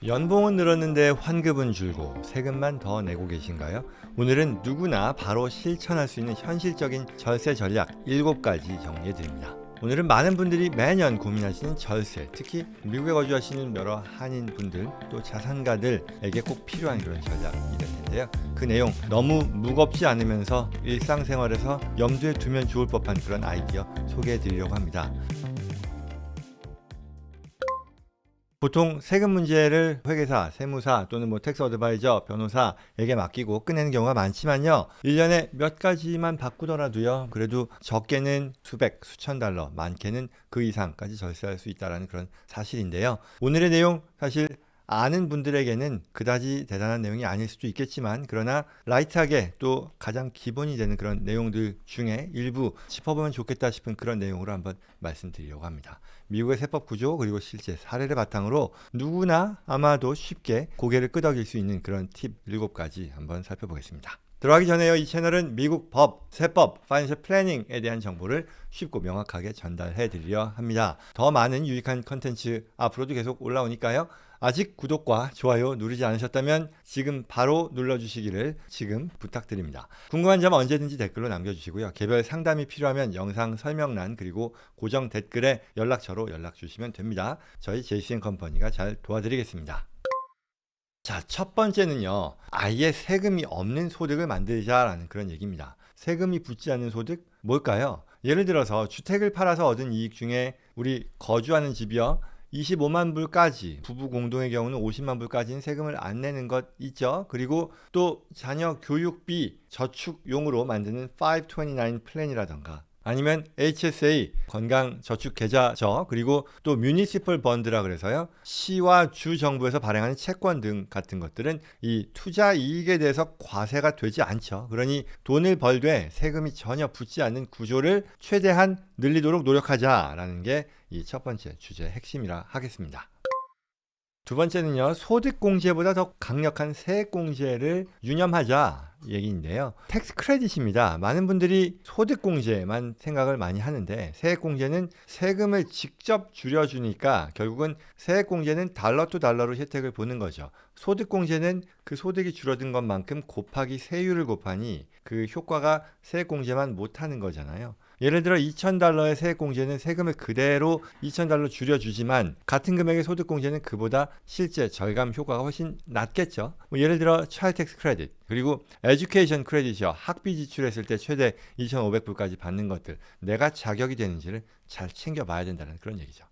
연봉은 늘었는데 환급은 줄고 세금만 더 내고 계신가요? 오늘은 누구나 바로 실천할 수 있는 현실적인 절세 전략 7가지 정리해 드립니다. 오늘은 많은 분들이 매년 고민하시는 절세, 특히 미국에 거주하시는 여러 한인 분들 또 자산가들에게 꼭 필요한 그런 전략이 될 텐데요. 그 내용 너무 무겁지 않으면서 일상생활에서 염두에 두면 좋을 법한 그런 아이디어 소개해 드리려고 합니다. 보통 세금 문제를 회계사, 세무사 또는 텍스 어드바이저, 변호사에게 맡기고 끝내는 경우가 많지만요. 1년에 몇 가지만 바꾸더라도요. 그래도 적게는 수백, 수천 달러, 많게는 그 이상까지 절세할 수 있다는 그런 사실인데요. 오늘의 내용 사실 아는 분들에게는 그다지 대단한 내용이 아닐 수도 있겠지만 그러나 라이트하게 또 가장 기본이 되는 그런 내용들 중에 일부 짚어보면 좋겠다 싶은 그런 내용으로 한번 말씀드리려고 합니다. 미국의 세법 구조 그리고 실제 사례를 바탕으로 누구나 아마도 쉽게 고개를 끄덕일 수 있는 그런 팁 7가지 한번 살펴보겠습니다. 들어가기 전에요. 이 채널은 미국 법, 세법, 파이낸셜 플래닝에 대한 정보를 쉽고 명확하게 전달해 드리려 합니다. 더 많은 유익한 컨텐츠 앞으로도 계속 올라오니까요. 아직 구독과 좋아요 누르지 않으셨다면 지금 바로 눌러주시기를 지금 부탁드립니다. 궁금한 점 언제든지 댓글로 남겨주시고요. 개별 상담이 필요하면 영상 설명란 그리고 고정 댓글에 연락처로 연락 주시면 됩니다. 저희 JC&컴퍼니가 잘 도와드리겠습니다. 자, 첫 번째는요. 아예 세금이 없는 소득을 만들자라는 그런 얘기입니다. 세금이 붙지 않는 소득 뭘까요? 예를 들어서 주택을 팔아서 얻은 이익 중에 우리 거주하는 집이요. 25만 불까지, 부부 공동의 경우는 50만 불까지는 세금을 안 내는 것 있죠. 그리고 또 자녀 교육비 저축용으로 만드는 529 플랜이라던가 아니면 HSA 건강저축계좌죠. 그리고 또 뮤니시펄 번드라 그래서요. 시와 주 정부에서 발행하는 채권 등 같은 것들은 이 투자 이익에 대해서 과세가 되지 않죠. 그러니 돈을 벌되 세금이 전혀 붙지 않는 구조를 최대한 늘리도록 노력하자라는 게 이 첫 번째 주제의 핵심이라 하겠습니다. 두 번째는요. 소득공제보다 더 강력한 세액공제를 유념하자 얘기인데요. 텍스 크레딧입니다. 많은 분들이 소득공제만 생각을 많이 하는데 세액공제는 세금을 직접 줄여주니까 결국은 세액공제는 달러 투 달러로 혜택을 보는 거죠. 소득공제는 그 소득이 줄어든 것만큼 곱하기 세율을 곱하니 그 효과가 세액공제만 못하는 거잖아요. 예를 들어 2,000달러의 세액공제는 세금을 그대로 2,000달러 줄여주지만 같은 금액의 소득공제는 그보다 실제 절감 효과가 훨씬 낮겠죠. 예를 들어 차일드 텍스 크레딧 그리고 에듀케이션 크레딧이요. 학비 지출했을 때 최대 2,500불까지 받는 것들 내가 자격이 되는지를 잘 챙겨봐야 된다는 그런 얘기죠.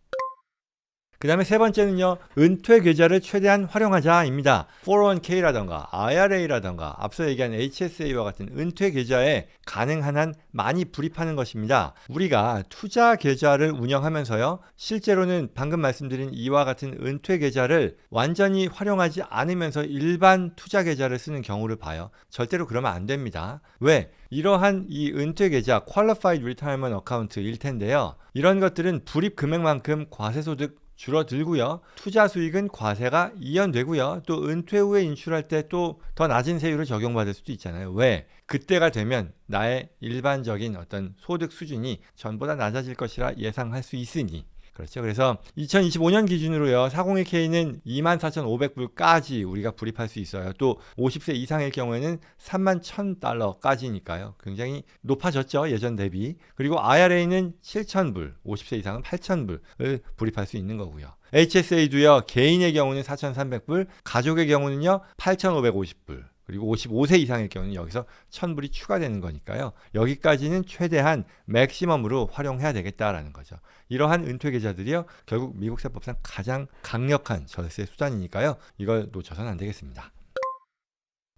그 다음에 세 번째는요. 은퇴 계좌를 최대한 활용하자입니다. 401k라던가 IRA라던가 앞서 얘기한 HSA와 같은 은퇴 계좌에 가능한 한 많이 불입하는 것입니다. 우리가 투자 계좌를 운영하면서요. 실제로는 방금 말씀드린 이와 같은 은퇴 계좌를 완전히 활용하지 않으면서 일반 투자 계좌를 쓰는 경우를 봐요. 절대로 그러면 안 됩니다. 왜? 이러한 이 은퇴 계좌 Qualified Retirement Account일 텐데요. 이런 것들은 불입 금액만큼 과세소득 줄어들고요. 투자 수익은 과세가 이연되고요. 또 은퇴 후에 인출할 때 또 더 낮은 세율을 적용받을 수도 있잖아요. 왜? 그때가 되면 나의 일반적인 어떤 소득 수준이 전보다 낮아질 것이라 예상할 수 있으니 그렇죠. 그래서 2025년 기준으로요. 401k는 24,500불까지 우리가 불입할 수 있어요. 또 50세 이상일 경우에는 31,000달러까지니까요. 굉장히 높아졌죠. 예전 대비. 그리고 IRA는 7,000불, 50세 이상은 8,000불을 불입할 수 있는 거고요. HSA도요. 개인의 경우는 4,300불, 가족의 경우는요. 8,550불. 그리고 55세 이상일 경우는 여기서 1,000불이 추가되는 거니까요. 여기까지는 최대한 맥시멈으로 활용해야 되겠다라는 거죠. 이러한 은퇴 계좌들이요. 결국 미국 세법상 가장 강력한 절세 수단이니까요. 이걸 놓쳐서는 안 되겠습니다.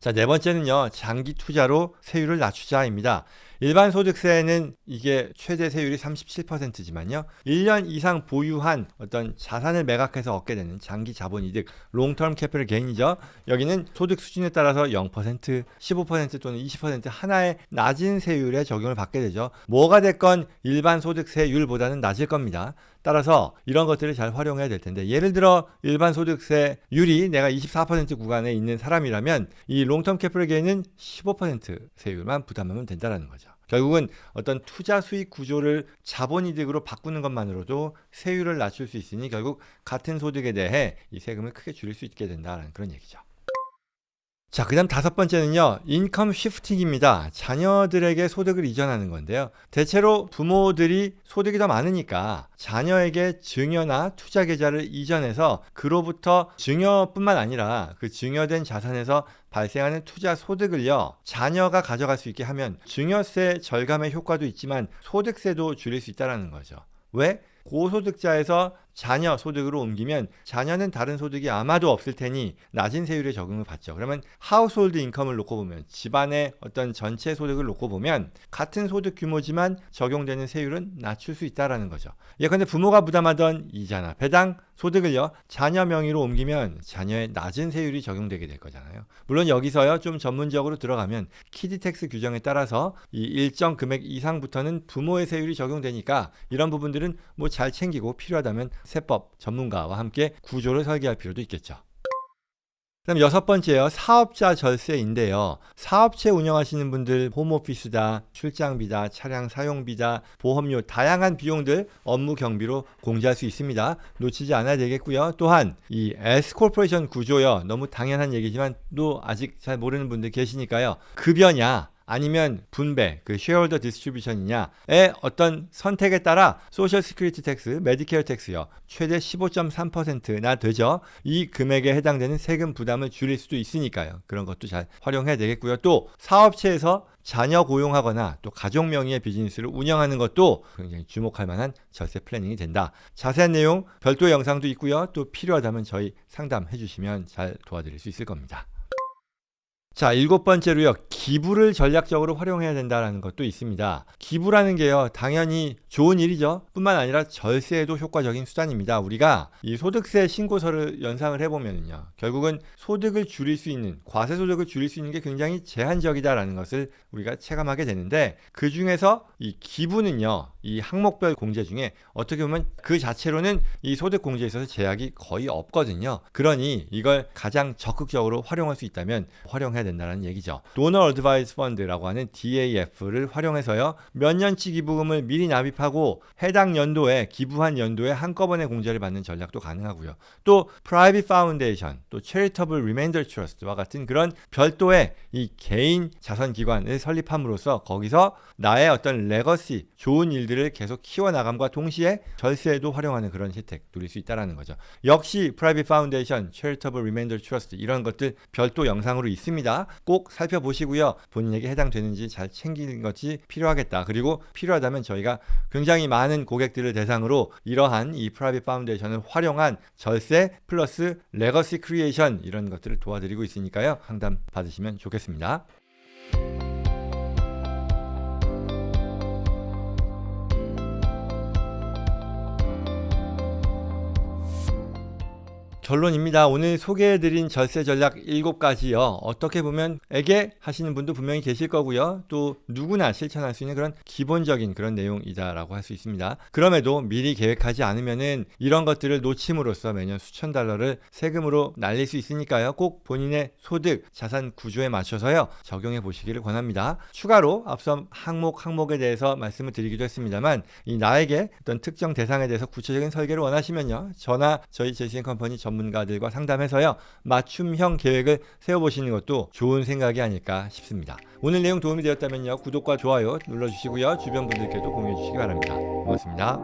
자, 네 번째는요. 장기 투자로 세율을 낮추자입니다. 일반 소득세는 이게 최대 세율이 37%지만요. 1년 이상 보유한 어떤 자산을 매각해서 얻게 되는 장기 자본이득, 롱텀 캐피털 게인이죠. 여기는 소득 수준에 따라서 0%, 15% 또는 20% 하나의 낮은 세율에 적용을 받게 되죠. 뭐가 됐건 일반 소득세율보다는 낮을 겁니다. 따라서 이런 것들을 잘 활용해야 될 텐데 예를 들어 일반 소득세율이 내가 24% 구간에 있는 사람이라면 이 롱텀 캐피털 게인은 15% 세율만 부담하면 된다는 거죠. 결국은 어떤 투자 수익 구조를 자본이득으로 바꾸는 것만으로도 세율을 낮출 수 있으니 결국 같은 소득에 대해 이 세금을 크게 줄일 수 있게 된다는 그런 얘기죠. 자, 그 다음 다섯 번째는요, 인컴 쉬프팅입니다. 자녀들에게 소득을 이전하는 건데요. 대체로 부모들이 소득이 더 많으니까 자녀에게 증여나 투자 계좌를 이전해서 그로부터 증여뿐만 아니라 그 증여된 자산에서 발생하는 투자 소득을요, 자녀가 가져갈 수 있게 하면 증여세 절감의 효과도 있지만 소득세도 줄일 수 있다는 거죠. 왜? 고소득자에서 자녀 소득으로 옮기면 자녀는 다른 소득이 아마도 없을 테니 낮은 세율에 적용을 받죠. 그러면 하우스홀드 인컴을 놓고 보면, 집안의 어떤 전체 소득을 놓고 보면 같은 소득 규모지만 적용되는 세율은 낮출 수 있다라는 거죠. 예컨대 부모가 부담하던 이자나 배당 소득을요, 자녀 명의로 옮기면 자녀의 낮은 세율이 적용되게 될 거잖아요. 물론 여기서요, 좀 전문적으로 들어가면 키드 텍스 규정에 따라서 이 일정 금액 이상부터는 부모의 세율이 적용되니까 이런 부분들은 뭐 잘 챙기고 필요하다면 세법 전문가와 함께 구조를 설계할 필요도 있겠죠. 그다음 여섯 번째요, 사업자 절세인데요. 사업체 운영하시는 분들 홈오피스다, 출장비다, 차량 사용비다, 보험료, 다양한 비용들 업무 경비로 공제할 수 있습니다. 놓치지 않아야 되겠고요. 또한 이 S코퍼레이션 구조요, 너무 당연한 얘기지만 또 아직 잘 모르는 분들 계시니까요. 급여냐 아니면 분배, 그 쉐어홀더 디스트리뷰션이냐의 어떤 선택에 따라 소셜 시큐리티 텍스, 메디케어 텍스요, 최대 15.3%나 되죠. 이 금액에 해당되는 세금 부담을 줄일 수도 있으니까요. 그런 것도 잘 활용해야 되겠고요. 또 사업체에서 자녀 고용하거나 또 가족 명의의 비즈니스를 운영하는 것도 굉장히 주목할 만한 절세 플래닝이 된다. 자세한 내용 별도의 영상도 있고요. 또 필요하다면 저희 상담해 주시면 잘 도와드릴 수 있을 겁니다. 자, 일곱 번째로요, 기부를 전략적으로 활용해야 된다는 것도 있습니다. 기부라는 게요, 당연히 좋은 일이죠. 뿐만 아니라 절세에도 효과적인 수단입니다. 우리가 이 소득세 신고서를 연상을 해보면요, 결국은 소득을 줄일 수 있는, 과세소득을 줄일 수 있는 게 굉장히 제한적이다라는 것을 우리가 체감하게 되는데, 그 중에서 이 기부는요, 이 항목별 공제 중에 어떻게 보면 그 자체로는 이 소득 공제에 있어서 제약이 거의 없거든요. 그러니 이걸 가장 적극적으로 활용할 수 있다면 활용해야 된다는 얘기죠. 도너 어드바이스 펀드라고 하는 DAF를 활용해서요, 몇 년치 기부금을 미리 납입하고 해당 연도에, 기부한 연도에 한꺼번에 공제를 받는 전략도 가능하고요. 또 프라이빗 파운데이션, 또 체리터블 리메인더 트러스트와 같은 그런 별도의 이 개인 자선 기관을 설립함으로써 거기서 나의 어떤 레거시, 좋은 일들을 계속 키워나감과 동시에 절세에도 활용하는 그런 혜택 누릴 수 있다는 거죠. 역시 프라이빗 파운데이션, 체리터블 리메인더 트러스트 이런 것들 별도 영상으로 있습니다. 꼭 살펴보시고요. 본인에게 해당되는지 잘 챙기는 것이 필요하겠다. 그리고 필요하다면 저희가 굉장히 많은 고객들을 대상으로 이러한 이 프라이빗 파운데이션을 활용한 절세 플러스 레거시 크리에이션 이런 것들을 도와드리고 있으니까요. 상담 받으시면 좋겠습니다. 결론입니다. 오늘 소개해드린 절세 전략 7가지요. 어떻게 보면 에게 하시는 분도 분명히 계실 거고요. 또 누구나 실천할 수 있는 그런 기본적인 그런 내용이다라고 할 수 있습니다. 그럼에도 미리 계획하지 않으면은 이런 것들을 놓침으로써 매년 수천 달러를 세금으로 날릴 수 있으니까요. 꼭 본인의 소득, 자산 구조에 맞춰서요, 적용해 보시기를 권합니다. 추가로 앞서 항목에 대해서 말씀을 드리기도 했습니다만, 이 나에게 어떤 특정 대상에 대해서 구체적인 설계를 원하시면요, 저나 저희 JCN컴퍼니 전문가들과 상담해서요, 맞춤형 계획을 세워보시는 것도 좋은 생각이 아닐까 싶습니다. 오늘 내용 도움이 되었다면요, 구독과 좋아요 눌러주시고요, 주변 분들께도 공유해 주시기 바랍니다. 고맙습니다.